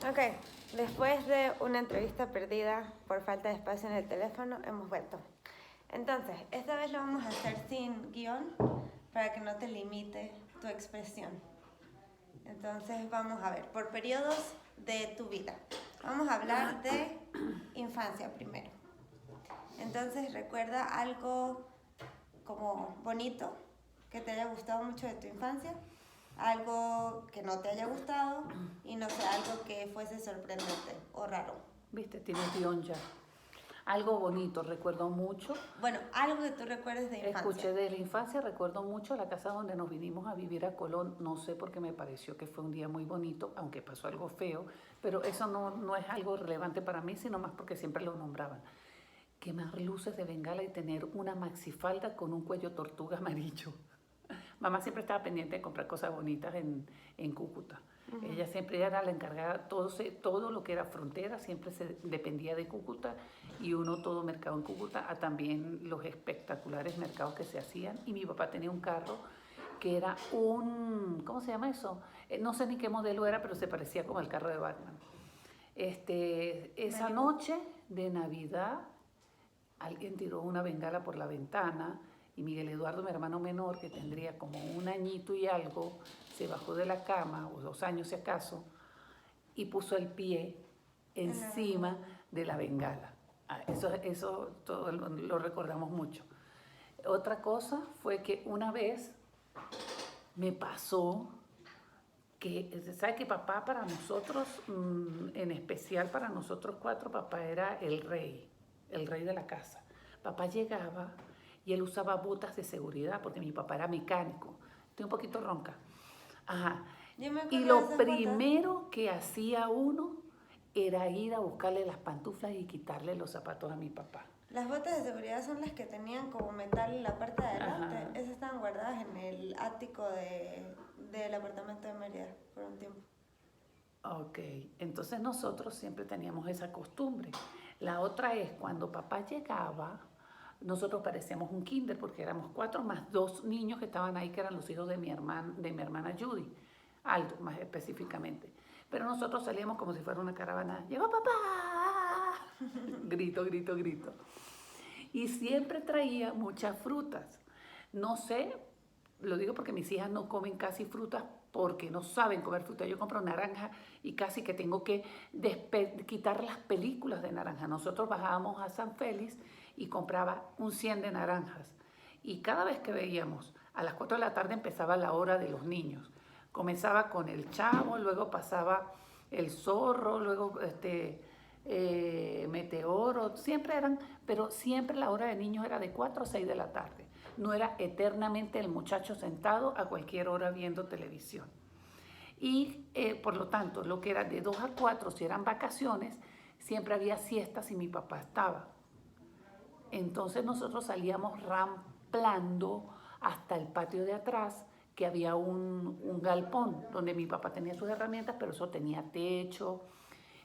Ok, después de una entrevista perdida por falta de espacio en el teléfono, hemos vuelto. Entonces, esta vez lo vamos a hacer sin guión para que no te limite tu expresión. Entonces, vamos a ver, por periodos de tu vida. Vamos a hablar de infancia primero. Entonces, recuerda algo como bonito que te haya gustado mucho de tu infancia, algo que no te haya gustado y no sé, algo que fuese sorprendente o raro. Viste, tiene guión ya. Algo bonito, recuerdo mucho. Bueno, algo que tú recuerdes de infancia. Escuché de la infancia, recuerdo mucho la casa donde nos vinimos a vivir a Colón. No sé por qué me pareció que fue un día muy bonito, aunque pasó algo feo, pero eso no es algo relevante para mí, sino más porque siempre lo nombraban. Quemar luces de bengala y tener una maxifalda con un cuello tortuga amarillo. Mamá siempre estaba pendiente de comprar cosas bonitas en Cúcuta. Ella siempre era la encargada, todo lo que era frontera siempre se dependía de Cúcuta y uno todo mercado en Cúcuta, a también los espectaculares mercados que se hacían. Y mi papá tenía un carro que era ¿cómo se llama eso? No sé ni qué modelo era, pero se parecía como el carro de Batman. Esa noche de Navidad alguien tiró una bengala por la ventana y Miguel Eduardo, mi hermano menor, que tendría como 1 añito y algo, se bajó de la cama, o 2 años si acaso, y puso el pie encima de la bengala. Eso todo lo recordamos mucho. Otra cosa fue que una vez me pasó que, ¿sabes que papá para nosotros, en especial para nosotros 4, papá era el rey de la casa? Papá llegaba y él usaba botas de seguridad porque mi papá era mecánico. Estoy un poquito ronca. Ajá. Y lo primero que hacía uno era ir a buscarle las pantuflas y quitarle los zapatos a mi papá. Las botas de seguridad son las que tenían como metal en la parte de adelante. Ajá. Esas estaban guardadas en el ático del apartamento de Mérida por un tiempo. Ok, entonces nosotros siempre teníamos esa costumbre. La otra es cuando papá llegaba, nosotros parecíamos un kinder porque éramos 4 más 2 niños que estaban ahí, que eran los hijos de mi hermana Judy, Aldo más específicamente. Pero nosotros salíamos como si fuera una caravana. ¡Llegó papá! Grito, grito, grito. Y siempre traía muchas frutas. No sé, lo digo porque mis hijas no comen casi frutas porque no saben comer fruta. Yo compro naranja y casi que tengo que quitar las películas de naranja. Nosotros bajábamos a San Félix y compraba un 100 de naranjas. Y cada vez que veíamos, a las 4 de la tarde empezaba la hora de los niños. Comenzaba con el chavo, luego pasaba el zorro, luego meteoro, siempre eran, pero siempre la hora de niños era de 4 a 6 de la tarde. No era eternamente el muchacho sentado a cualquier hora viendo televisión. Y por lo tanto, lo que era de 2 a 4, si eran vacaciones, siempre había siestas y mi papá estaba. Entonces nosotros salíamos ramplando hasta el patio de atrás, que había un galpón donde mi papá tenía sus herramientas, pero eso tenía techo,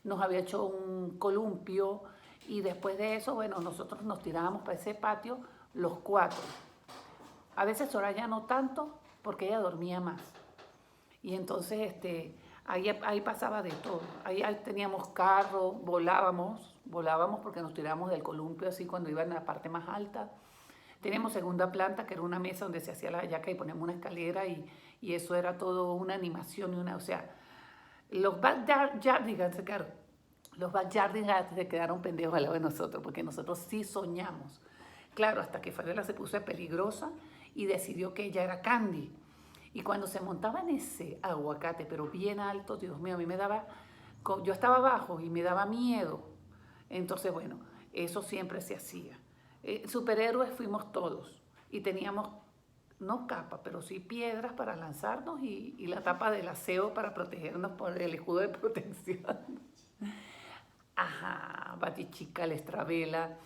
nos había hecho un columpio y después de eso, bueno, nosotros nos tirábamos para ese patio los 4. A veces Soraya no tanto, porque ella dormía más. Y entonces ahí pasaba de todo. Ahí teníamos carro, volábamos porque nos tirábamos del columpio así cuando iba en la parte más alta. Teníamos segunda planta, que era una mesa donde se hacía la hallaca y poníamos una escalera y eso era todo una animación o sea, los backyardigans se quedaron pendejos al lado de nosotros porque nosotros sí soñamos. Claro, hasta que Farela se puso peligrosa y decidió que ella era Candy. Y cuando se montaba en ese aguacate, pero bien alto, Dios mío, a mí me daba, yo estaba abajo y me daba miedo. Entonces, bueno, eso siempre se hacía. Superhéroes fuimos todos y teníamos, no capa, pero sí piedras para lanzarnos y la tapa del aseo para protegernos por el escudo de protección. Ajá, Batichica, la Estrabela,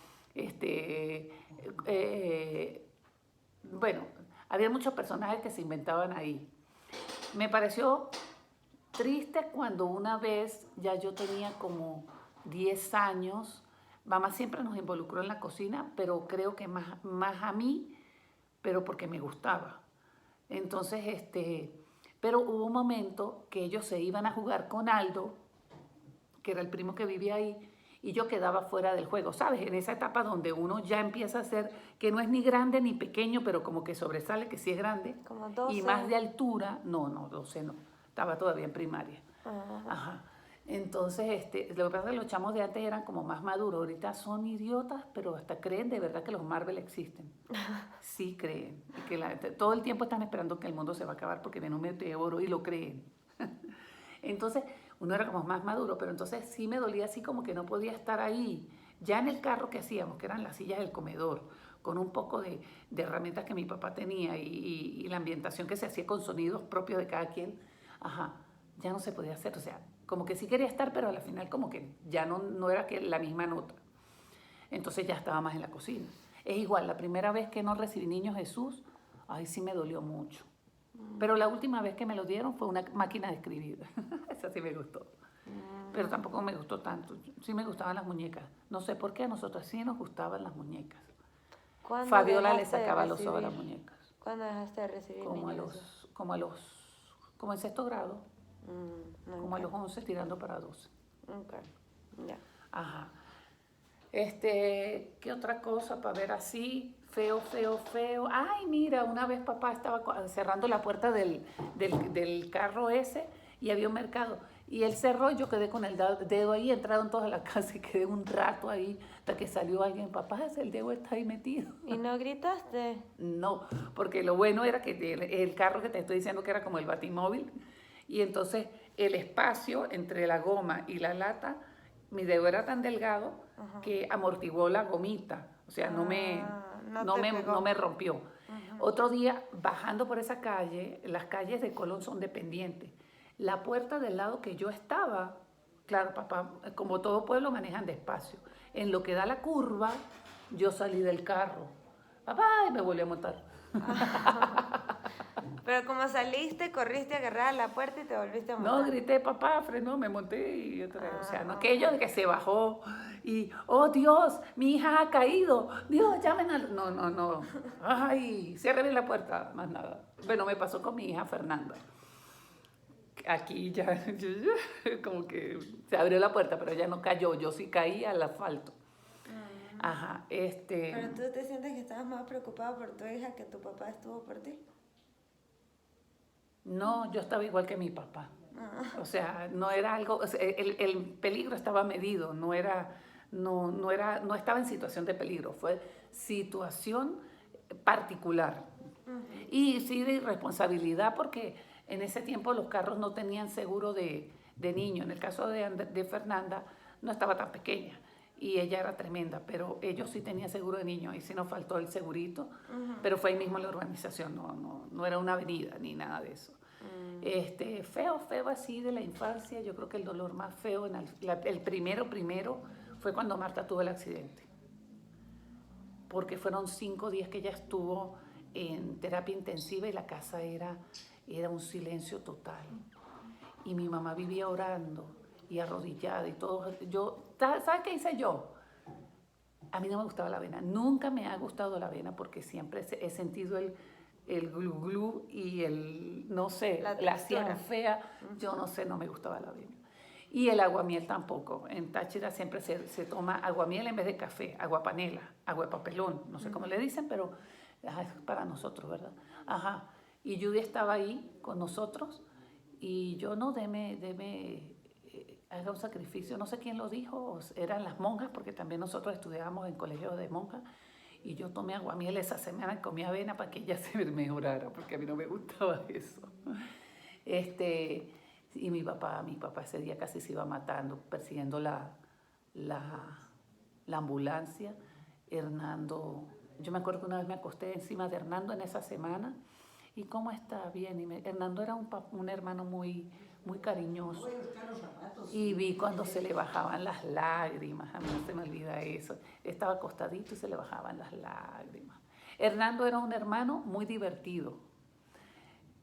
bueno, había muchos personajes que se inventaban ahí. Me pareció triste cuando una vez, ya yo tenía como 10 años, mamá siempre nos involucró en la cocina, pero creo que más a mí, pero porque me gustaba. Entonces, pero hubo un momento que ellos se iban a jugar con Aldo que era el primo que vivía ahí, y yo quedaba fuera del juego, ¿sabes? En esa etapa donde uno ya empieza a ser, que no es ni grande ni pequeño, pero como que sobresale, que sí es grande. Como 12. Y más de altura, no, 12 no, estaba todavía en primaria. Ajá. Ajá. Entonces, lo que pasa es que los chamos de antes eran como más maduros, ahorita son idiotas, pero hasta creen de verdad que los Marvel existen. Sí creen, y que todo el tiempo están esperando que el mundo se va a acabar porque viene un meteoro y lo creen. Entonces, uno era como más maduro, pero entonces sí me dolía así como que no podía estar ahí. Ya en el carro que hacíamos, que eran las sillas del comedor, con un poco de herramientas que mi papá tenía y la ambientación que se hacía con sonidos propios de cada quien, ajá, ya no se podía hacer. O sea, como que sí quería estar, pero al final como que ya no era que la misma nota. Entonces ya estaba más en la cocina. Es igual, la primera vez que no recibí Niño Jesús, ay, sí me dolió mucho. Pero la última vez que me lo dieron fue una máquina de escribir. Esa sí me gustó. Pero tampoco me gustó tanto. Sí me gustaban las muñecas. No sé por qué a nosotros sí nos gustaban las muñecas. Fabiola le sacaba los ojos a las muñecas. ¿Cuándo dejaste de recibir niños? Como en sexto grado. Okay. Como a los 11 tirando para 12. Ok, ya. Ajá. ¿Qué otra cosa para ver así? Feo, feo, feo. Ay, mira, una vez papá estaba cerrando la puerta del carro ese y había un mercado. Y él cerró y yo quedé con el dedo ahí, entraron todos a la casa y quedé un rato ahí hasta que salió alguien. Papá, el dedo está ahí metido. ¿Y no gritaste? No, porque lo bueno era que el carro que te estoy diciendo que era como el batimóvil, y entonces el espacio entre la goma y la lata, mi dedo era tan delgado que amortiguó la gomita, o sea, no me rompió. Otro día, bajando por esa calle, las calles de Colón son de pendiente. La puerta del lado que yo estaba, claro, papá, como todo pueblo manejan despacio. En lo que da la curva, yo salí del carro. Papá, y me volví a montar. Pero como saliste, corriste a agarrar la puerta y te volviste a montar. No, grité, papá, frenó, me monté y otra vez. O sea, no aquello de que se bajó y, oh Dios, mi hija ha caído. Dios, llamen al... No. Ay, cierre bien la puerta, más nada. Bueno, me pasó con mi hija Fernanda. Aquí ya, como que se abrió la puerta, pero ella no cayó. Yo sí caí al asfalto. Ajá, Pero tú te sientes que estabas más preocupado por tu hija que tu papá estuvo por ti. No, yo estaba igual que mi papá. O sea, no era algo, o sea, el peligro estaba medido, no estaba en situación de peligro, fue situación particular. Y sí de irresponsabilidad porque en ese tiempo los carros no tenían seguro de niño. En el caso de Fernanda no estaba tan pequeña y ella era tremenda, pero ellos sí tenían seguro de niño, ahí sí nos faltó el segurito, pero fue ahí mismo en la urbanización, no era una avenida ni nada de eso. Feo así de la infancia, yo creo que el dolor más feo, el primero fue cuando Marta tuvo el accidente, porque fueron 5 días que ella estuvo en terapia intensiva y la casa era un silencio total, y mi mamá vivía orando y arrodillada y todo. ¿Sabes qué hice yo? A mí no me gustaba la avena, nunca me ha gustado la avena porque siempre he sentido el glu glu y no sé, la hacían fea, yo no sé, no me gustaba la avena. Y el aguamiel tampoco, en Táchira siempre se toma aguamiel en vez de café, aguapanela, agua de papelón, no sé cómo le dicen, pero es para nosotros, ¿verdad? Ajá, y Judy estaba ahí con nosotros y yo no, haga un sacrificio, no sé quién lo dijo, eran las monjas, porque también nosotros estudiábamos en colegios de monjas, y yo tomé aguamiel esa semana y comí avena para que ella se mejorara, porque a mí no me gustaba eso. Y mi papá ese día casi se iba matando, persiguiendo la ambulancia. Hernando, yo me acuerdo que una vez me acosté encima de Hernando en esa semana, y ¿cómo está? Bien. Hernando era un hermano muy cariñoso. Y vi cuando se le bajaban las lágrimas, a mí no se me olvida eso. Estaba acostadito y se le bajaban las lágrimas. Hernando era un hermano muy divertido,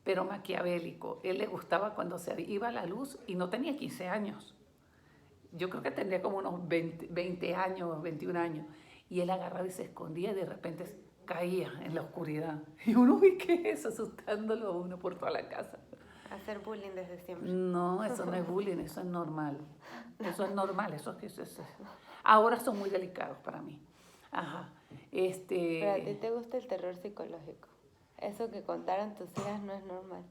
pero maquiavélico. Él le gustaba cuando se iba a la luz y no tenía 15 años. Yo creo que tendría como unos 20 años, 21 años. Y él agarraba y se escondía y de repente caía en la oscuridad. Y uno, uy, ¿qué es eso? Asustándolo a uno por toda la casa. hacer bullying desde siempre. No, eso no es bullying, eso es normal. Eso es normal, ahora son muy delicados para mí. Ajá. Pero a ti te gusta el terror psicológico. Eso que contaron tus hijas no es normal.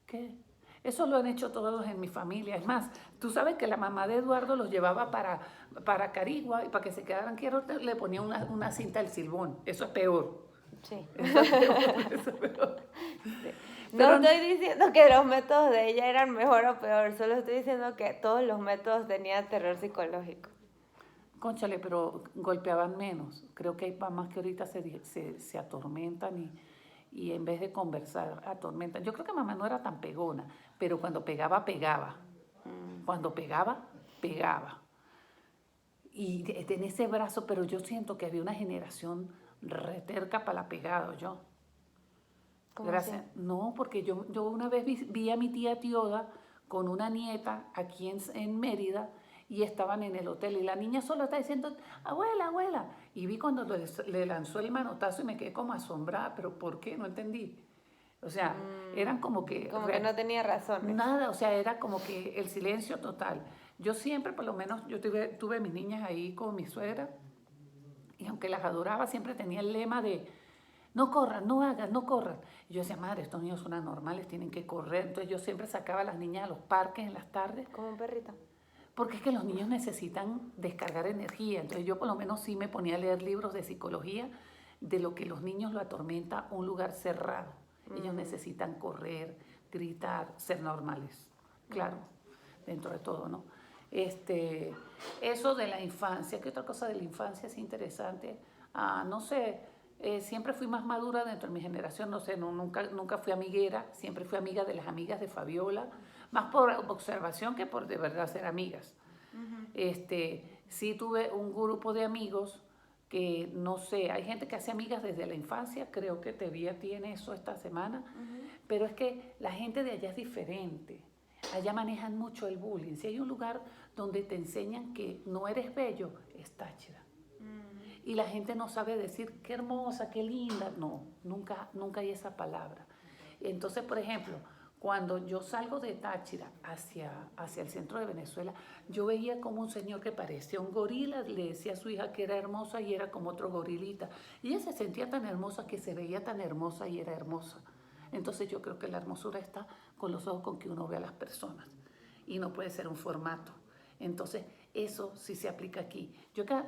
¿Qué? Eso lo han hecho todos en mi familia. Es más, tú sabes que la mamá de Eduardo los llevaba para Carigua y para que se quedaran quietos le ponía una cinta del silbón. Eso es peor. Sí. Eso es peor, eso es peor. Sí. Pero, no estoy diciendo que los métodos de ella eran mejor o peor, solo estoy diciendo que todos los métodos tenían terror psicológico. cónchale, pero golpeaban menos. Creo que hay mamás que ahorita se atormentan y en vez de conversar, atormentan. Yo creo que mamá no era tan pegona, pero cuando pegaba, pegaba. Cuando pegaba, pegaba. Y tenía ese brazo, pero yo siento que había una generación reterca para la pegada, yo. ¿Cómo Gracias. así? No, porque yo una vez vi a mi tía Tioda con una nieta aquí en Mérida y estaban en el hotel y la niña solo está diciendo, abuela, abuela. Y vi cuando le lanzó el manotazo y me quedé como asombrada, pero ¿por qué? No entendí. O sea, eran como que... Como que no tenía razones. Nada, o sea, era como que el silencio total. Yo siempre, por lo menos, yo tuve mis niñas ahí con mi suegra y aunque las adoraba, siempre tenía el lema de no corran, no hagan, no corran. Y yo decía, madre, estos niños son anormales, tienen que correr. Entonces yo siempre sacaba a las niñas a los parques en las tardes. Como un perrito. Porque es que los niños necesitan descargar energía. Entonces yo por lo menos sí me ponía a leer libros de psicología de lo que los niños lo atormenta un lugar cerrado. Ellos necesitan correr, gritar, ser normales. Claro, dentro de todo, ¿no? Eso de la infancia, ¿qué otra cosa de la infancia es interesante? No sé, siempre fui más madura dentro de mi generación, no sé, nunca fui amiguera, siempre fui amiga de las amigas de Fabiola, más por observación que por de verdad ser amigas. Sí tuve un grupo de amigos que, no sé, hay gente que hace amigas desde la infancia, creo que Tevía tiene eso esta semana, pero es que la gente de allá es diferente. Allá manejan mucho el bullying. Si hay un lugar donde te enseñan que no eres bello, es Táchira. Y la gente no sabe decir qué hermosa, qué linda. No, nunca hay esa palabra. Entonces, por ejemplo, cuando yo salgo de Táchira hacia el centro de Venezuela, yo veía como un señor que parecía un gorila, le decía a su hija que era hermosa y era como otro gorilita. Y ella se sentía tan hermosa que se veía tan hermosa y era hermosa. Entonces yo creo que la hermosura está con los ojos con que uno ve a las personas y no puede ser un formato. Entonces eso sí se aplica aquí.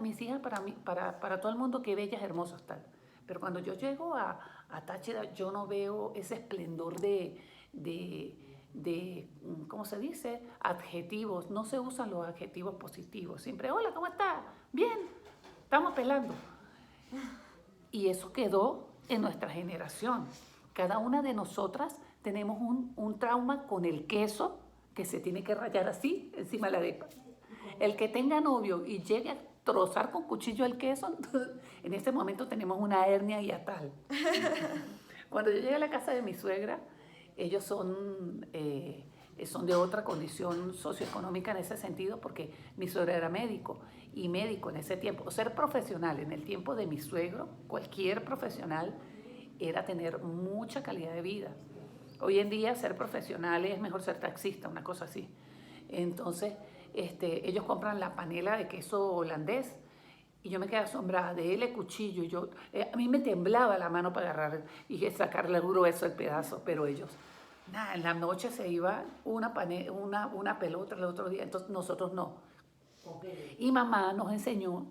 Mis hijas para todo el mundo que bellas, hermosas tal. Pero cuando yo llego a Táchira yo no veo ese esplendor de ¿cómo se dice? Adjetivos. No se usan los adjetivos positivos. Siempre, hola, ¿cómo estás? Bien, estamos pelando. Y eso quedó en nuestra generación. Cada una de nosotras tenemos un trauma con el queso que se tiene que rayar así encima de la arepa. El que tenga novio y llegue a trozar con cuchillo el queso, en ese momento tenemos una hernia hiatal. Cuando yo llegué a la casa de mi suegra, ellos son de otra condición socioeconómica en ese sentido, porque mi suegra era médico, y médico en ese tiempo, ser profesional en el tiempo de mi suegro, cualquier profesional, era tener mucha calidad de vida. Hoy en día ser profesional es mejor ser taxista, una cosa así. Entonces, ellos compran la panela de queso holandés y yo me quedé asombrada de él el cuchillo. A mí me temblaba la mano para agarrar y sacarle grueso el pedazo, pero ellos, nada, en la noche se iba una pelota el otro día, entonces nosotros no. Y mamá nos enseñó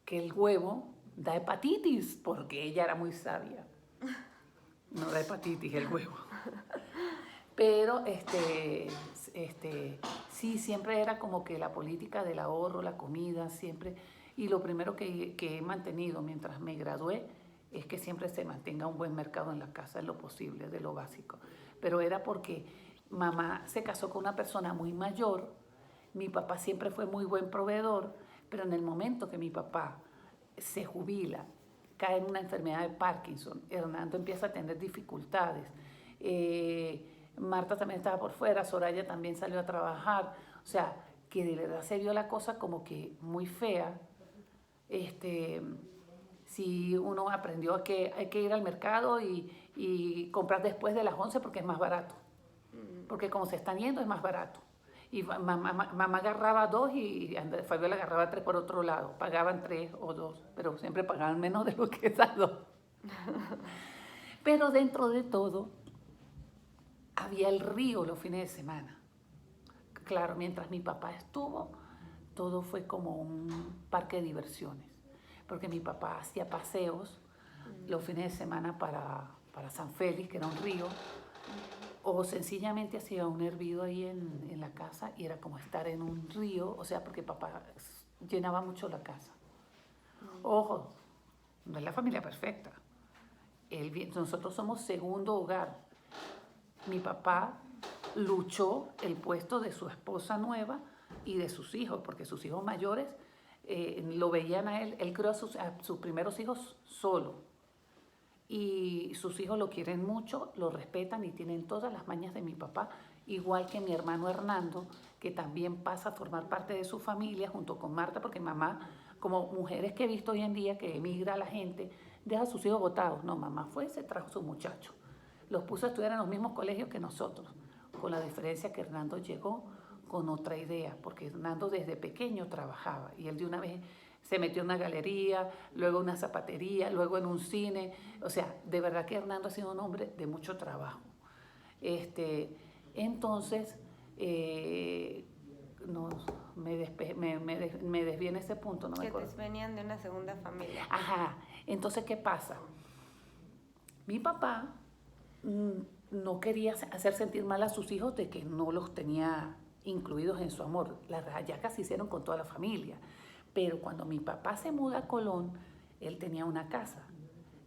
que el huevo da hepatitis, porque ella era muy sabia. No da hepatitis el huevo. Pero sí, siempre era como que la política del ahorro, la comida, siempre. Y lo primero que he mantenido mientras me gradué es que siempre se mantenga un buen mercado en la casa, en lo posible, de lo básico. Pero era porque mamá se casó con una persona muy mayor, mi papá siempre fue muy buen proveedor, pero en el momento que mi papá se jubila, cae en una enfermedad de Parkinson, Hernando empieza a tener dificultades, Marta también estaba por fuera, Soraya también salió a trabajar, o sea, que de verdad se vio la cosa como que muy fea. Si uno aprendió que hay que ir al mercado y comprar después de las 11 porque es más barato. porque como se están yendo es más barato. Y mamá agarraba 2 y Fabiola agarraba 3 por otro lado. Pagaban 3 o 2, pero siempre pagaban menos de lo que esas 2. Pero dentro de todo, había el río los fines de semana. Claro, mientras mi papá estuvo, todo fue como un parque de diversiones. Porque mi papá hacía paseos los fines de semana para San Félix, que era un río, o sencillamente hacía un hervido ahí en la casa y era como estar en un río, o sea, porque papá llenaba mucho la casa. Ojo, no es la familia perfecta. Nosotros somos segundo hogar. Mi papá luchó el puesto de su esposa nueva y de sus hijos, porque sus hijos mayores lo veían a él crió a sus primeros hijos solo. Y sus hijos lo quieren mucho, lo respetan y tienen todas las mañas de mi papá, igual que mi hermano Hernando, que también pasa a formar parte de su familia junto con Marta, porque mamá, como mujeres que he visto hoy en día que emigra la gente, deja a sus hijos botados. No, mamá fue y se trajo a sus muchachos. Los puso a estudiar en los mismos colegios que nosotros, con la diferencia que Hernando llegó con otra idea, porque Hernando desde pequeño trabajaba y él de una vez se metió en una galería, luego en una zapatería, luego en un cine. O sea, de verdad que Hernando ha sido un hombre de mucho trabajo. Entonces, no, me desvié en ese punto, no me acuerdo. Que venían de una segunda familia. Ajá, entonces, ¿qué pasa? Mi papá no quería hacer sentir mal a sus hijos de que no los tenía incluidos en su amor. Las hallacas se hicieron con toda la familia. Pero cuando mi papá se muda a Colón, él tenía una casa.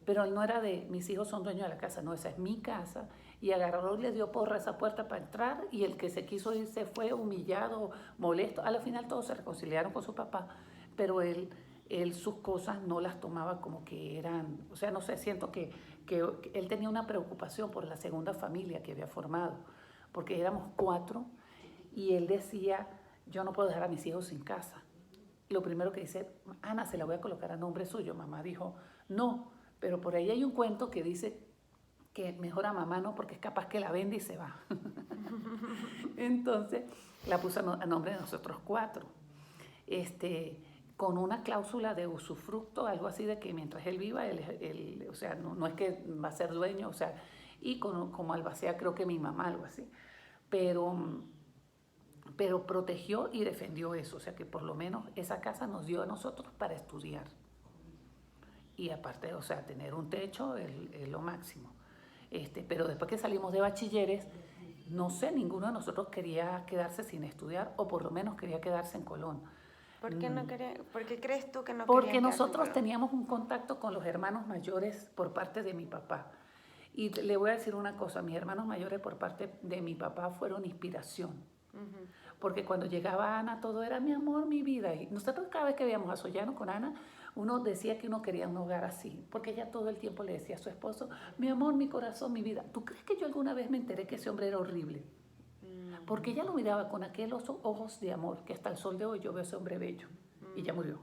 Pero él no era de, mis hijos son dueños de la casa, no, esa es mi casa. Y agarró y le dio porra a esa puerta para entrar y el que se quiso ir se fue humillado, molesto. A la final todos se reconciliaron con su papá, pero él sus cosas no las tomaba como que eran, o sea, no sé, siento que él tenía una preocupación por la segunda familia que había formado, porque éramos 4 y él decía, yo no puedo dejar a mis hijos sin casa. Lo primero que dice, Ana, se la voy a colocar a nombre suyo. Mamá dijo, no, pero por ahí hay un cuento que dice que mejor a mamá no, porque es capaz que la vende y se va. Entonces, la puso a nombre de nosotros 4. Con una cláusula de usufructo, algo así de que mientras él viva, él o sea, no es que va a ser dueño, o sea, y como albacea creo que mi mamá, algo así. Pero protegió y defendió eso, o sea que por lo menos esa casa nos dio a nosotros para estudiar. Y aparte, o sea, tener un techo es lo máximo. Pero después que salimos de bachilleres, no sé, ninguno de nosotros quería quedarse sin estudiar, o por lo menos quería quedarse en Colón. ¿Por qué no quería? ¿Por qué crees tú que no querían Porque quedarse en nosotros Colón? teníamos un contacto con los hermanos mayores por parte de mi papá. Y le voy a decir una cosa, mis hermanos mayores por parte de mi papá fueron inspiración. Porque cuando llegaba Ana todo era mi amor, mi vida. Y nosotros cada vez que veíamos a Sollano con Ana, uno decía que uno quería un hogar así, porque ella todo el tiempo le decía a su esposo, mi amor, mi corazón, mi vida. ¿Tú crees que yo alguna vez me enteré que ese hombre era horrible? Porque ella lo miraba con aquellos ojos de amor, que hasta el sol de hoy yo veo ese hombre bello. Y ya murió.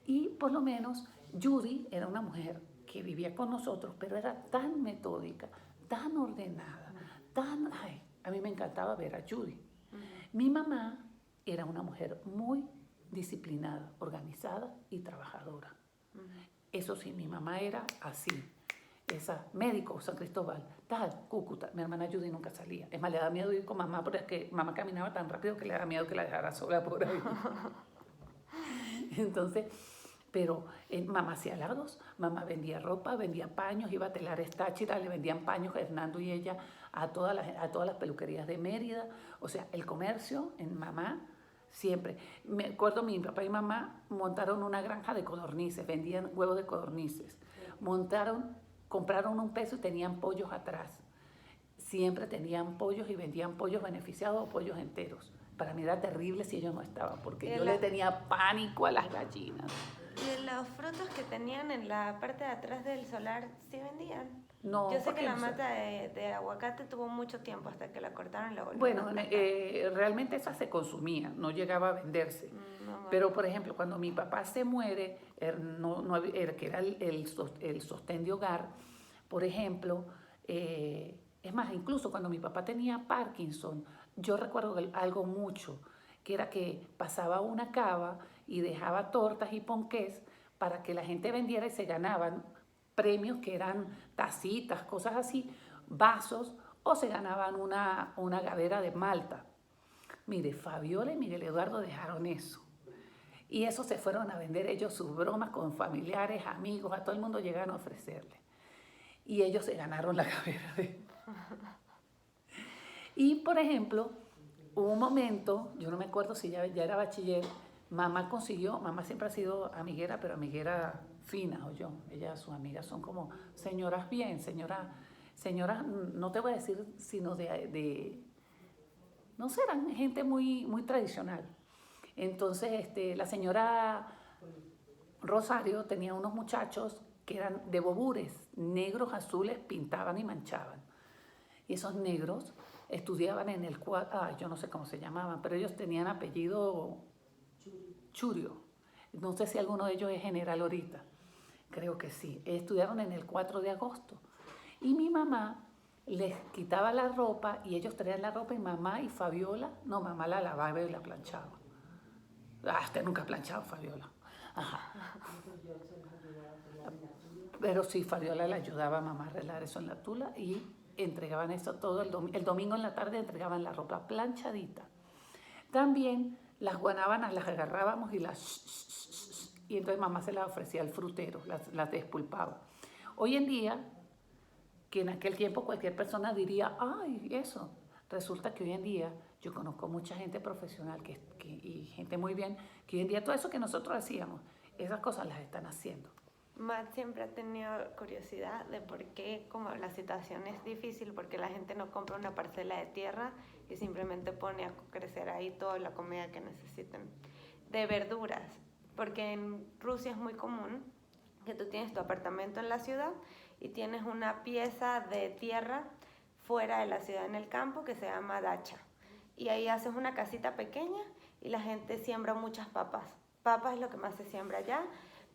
Y por lo menos Judy era una mujer que vivía con nosotros, pero era tan metódica, tan ordenada, tan... Ay, a mí me encantaba ver a Judy. Mi mamá era una mujer muy disciplinada, organizada y trabajadora. Eso sí, mi mamá era así. Esa, médico, San Cristóbal, tal, Cúcuta. Mi hermana Judy nunca salía. Es más, le daba miedo ir con mamá, porque es que mamá caminaba tan rápido que le daba miedo que la dejara sola por ahí. Entonces, pero mamá hacía helados, mamá vendía ropa, vendía paños, iba a Telares Táchira, le vendían paños Hernando y ella a todas las peluquerías de Mérida. O sea, el comercio en mamá siempre. Me acuerdo, mi papá y mamá montaron una granja de codornices, vendían huevos de codornices. Compraron un peso y tenían pollos atrás. Siempre tenían pollos y vendían pollos beneficiados o pollos enteros. Para mí era terrible si ellos no estaban, porque yo le tenía pánico a las gallinas. ¿Y los frutos que tenían en la parte de atrás del solar sí vendían? No, yo sé que la no mata de aguacate tuvo mucho tiempo hasta que la cortaron y la volvieron Bueno, a plantar. realmente esa se consumía, no llegaba a venderse. Pero, por ejemplo, cuando mi papá se muere, que era el sostén de hogar, por ejemplo, Es más, incluso cuando mi papá tenía Parkinson, yo recuerdo algo mucho, que era que pasaba una cava y dejaba tortas y ponqués para que la gente vendiera y se ganaban premios que eran tacitas, cosas así, vasos, o se ganaban una gavera de malta. Mire, Fabiola y Miguel Eduardo dejaron eso. Y eso se fueron a vender ellos sus bromas con familiares, amigos, a todo el mundo llegaron a ofrecerle. Y ellos se ganaron la gavera de... Y, por ejemplo, hubo un momento, yo no me acuerdo si ya era bachiller, mamá siempre ha sido amiguera, pero amiguera fina, o yo. Sus amigas son como señoras bien, señoras, no te voy a decir, sino no sé, eran gente muy, muy tradicional. Entonces, la señora Rosario tenía unos muchachos que eran de bobures, negros, azules, pintaban y manchaban. Y esos negros estudiaban en el yo no sé cómo se llamaban, pero ellos tenían apellido Churio. No sé si alguno de ellos es general ahorita. Creo que sí. Estudiaron en el 4 de agosto. Y mi mamá les quitaba la ropa y ellos traían la ropa y mamá y Fabiola, no, mamá la lavaba y la planchaba. Usted nunca ha planchado, Fabiola. Ajá. Pero sí, Fabiola le ayudaba a mamá a arreglar eso en la tula y entregaban eso todo el domingo en la tarde, entregaban la ropa planchadita. También las guanábanas las agarrábamos y entonces mamá se las ofrecía al frutero, las despulpaba. Hoy en día, que en aquel tiempo cualquier persona diría, ay, eso. Resulta que hoy en día yo conozco mucha gente profesional y gente muy bien, que hoy en día todo eso que nosotros hacíamos, esas cosas las están haciendo. Matt siempre ha tenido curiosidad de por qué, como la situación es difícil, porque la gente no compra una parcela de tierra y simplemente pone a crecer ahí toda la comida que necesiten. De verduras, porque en Rusia es muy común que tú tienes tu apartamento en la ciudad y tienes una pieza de tierra fuera de la ciudad en el campo que se llama dacha. Y ahí haces una casita pequeña y la gente siembra muchas papas. Papas es lo que más se siembra allá.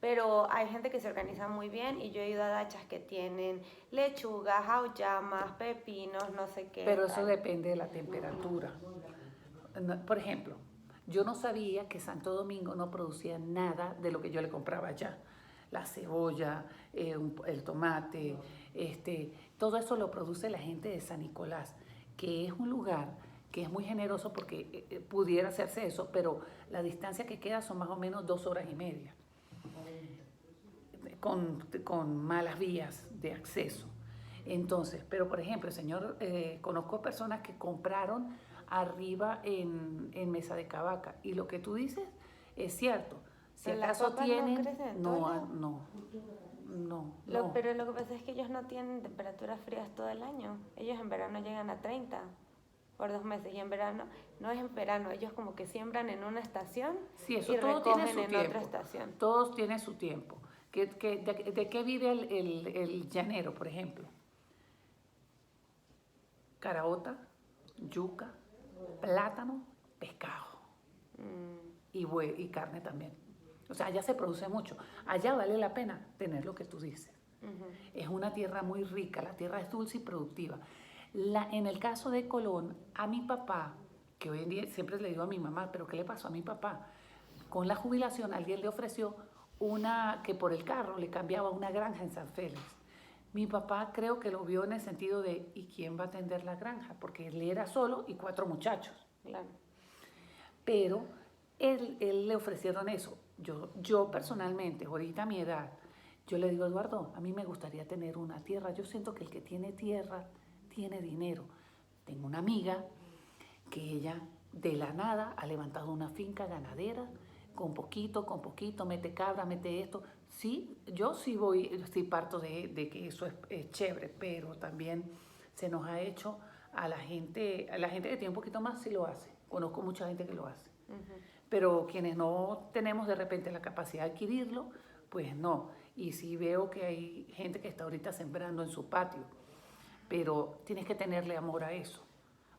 Pero hay gente que se organiza muy bien y yo he ido a dachas que tienen lechugas, auyamas, pepinos, no sé qué. Pero eso depende de la temperatura. Por ejemplo, yo no sabía que Santo Domingo no producía nada de lo que yo le compraba allá. La cebolla, el tomate, todo eso lo produce la gente de San Nicolás, que es un lugar que es muy generoso porque pudiera hacerse eso, pero la distancia que queda son más o menos 2 horas y media. Con malas vías de acceso. Entonces, pero por ejemplo, señor, conozco personas que compraron arriba en Mesa de Cavaca y lo que tú dices es cierto. Si pero acaso tienen, no. No. Pero lo que pasa es que ellos no tienen temperaturas frías todo el año. Ellos en verano llegan a 30 por 2 meses y en verano, no es en verano, ellos como que siembran en una estación sí, eso y todo recogen tiene su en tiempo. otra estación. Todos tienen su tiempo. ¿De qué vive el llanero, por ejemplo? Caraota, yuca, plátano, pescado y carne también. O sea, allá se produce mucho. Allá vale la pena tener lo que tú dices. Es una tierra muy rica, la tierra es dulce y productiva. En el caso de Colón, a mi papá, que hoy en día siempre le digo a mi mamá, pero ¿qué le pasó a mi papá? Con la jubilación alguien le ofreció que por el carro le cambiaba una granja en San Félix. Mi papá creo que lo vio en el sentido de, ¿y quién va a atender la granja? Porque él era solo y 4 muchachos. Claro. Pero él le ofrecieron eso. Yo personalmente, ahorita a mi edad, yo le digo, Eduardo, a mí me gustaría tener una tierra. Yo siento que el que tiene tierra tiene dinero. Tengo una amiga que ella de la nada ha levantado una finca ganadera, con poquito, mete cabra, mete esto. Sí, yo sí parto de que eso es chévere, pero también se nos ha hecho a la gente que tiene un poquito más sí lo hace. Conozco mucha gente que lo hace. Pero quienes no tenemos de repente la capacidad de adquirirlo, pues no. Y sí veo que hay gente que está ahorita sembrando en su patio, pero tienes que tenerle amor a eso,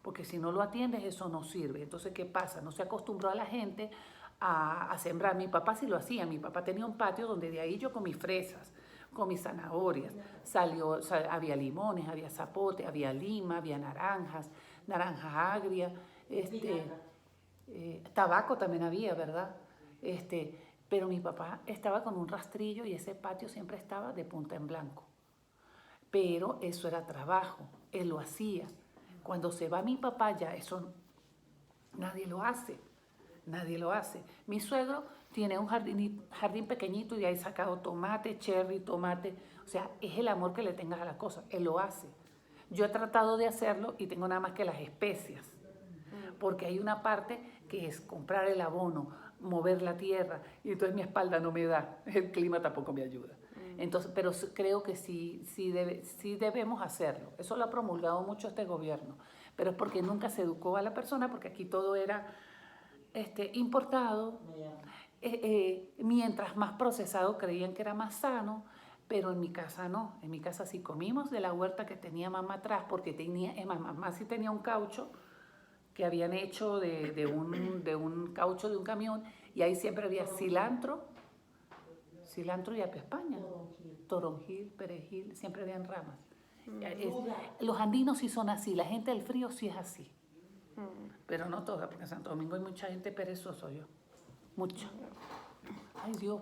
porque si no lo atiendes eso no sirve. Entonces, ¿qué pasa? No se acostumbró a la gente a sembrar. Mi papá sí lo hacía, mi papá tenía un patio donde de ahí yo con mis fresas, con mis zanahorias. Había limones, había zapote, había lima, había naranjas agrias, tabaco también había, ¿verdad? Pero mi papá estaba con un rastrillo y ese patio siempre estaba de punta en blanco. Pero eso era trabajo, él lo hacía. Cuando se va mi papá ya eso nadie lo hace. Mi suegro tiene un jardín pequeñito y de ahí sacado tomate, cherry, tomate. O sea, es el amor que le tengas a la cosa. Él lo hace. Yo he tratado de hacerlo y tengo nada más que las especias. Porque hay una parte que es comprar el abono, mover la tierra. Y entonces mi espalda no me da. El clima tampoco me ayuda. Entonces, pero creo que sí debemos hacerlo. Eso lo ha promulgado mucho este gobierno. Pero es porque nunca se educó a la persona, porque aquí todo era importado. Mientras más procesado creían que era más sano, pero en mi casa no. En mi casa sí comimos de la huerta que tenía mamá atrás, porque mamá sí tenía un caucho que habían hecho de un caucho de un camión, y ahí siempre había cilantro y apio España, toronjil, perejil, siempre habían ramas. Los andinos sí son así, la gente del frío sí es así. Pero no toda, porque en Santo Domingo hay mucha gente perezosa, mucha. Ay, Dios.